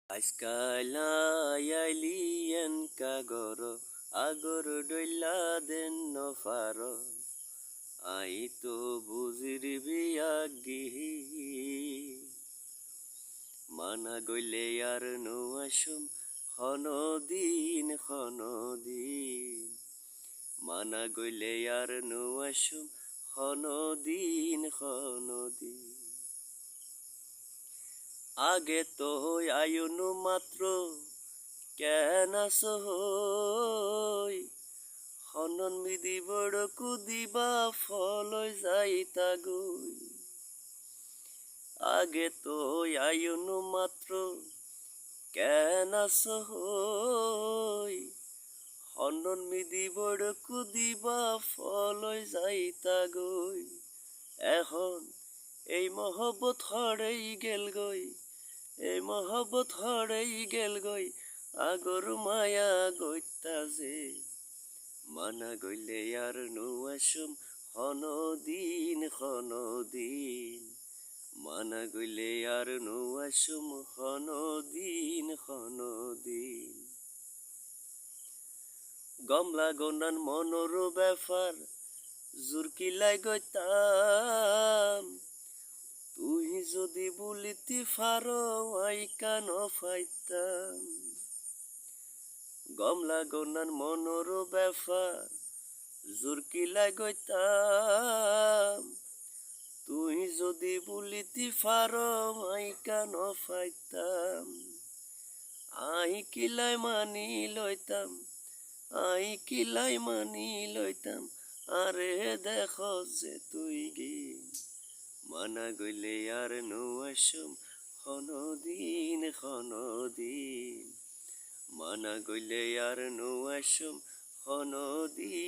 আজকাল আইলিয়েন কাগর আগর ডইলা দেন নফার আই তো বুঝির বিয়াগি মানা গইলে আর নোয়াসুম হনদিন মানা গইলে আর নোয়াসুম হনদিন আগে তো আয়ুনু মাত্র কেন সহই হনন মিদি বড় কুদিবা ফলই যাইতা গই আগে তো আয়ুনু মাত্র কেন সহই হনন মিদি বড় কুদিবা ফলই যাইতা গই এখন এই মহব্বত হরেই গেল গই এই মহব্বত হরেই গেল গই আগর মায়া গইতাছে মানা গইলে আর নোয়াসুম হনদিন মানা গইলে আর নোয়াসুম হনদিন গমলা গন্ডান মনোর ব্যাপার জুরকিলাই গইতাম তুই যদি বলিতি ফারো আই কান ফাইতাম গমলা গন্ডান মনোর ব্যাপার জুরকিলাই গইতাম তুই যদি বলিতি ফারো আই কান ফাইতাম আই কিলাই মানি লইতাম আরে দেখ যে তুই গে মানা গইলে আর নোয়াসুম হনদিন মানা গইলে আর নোয়াসুম হনদিন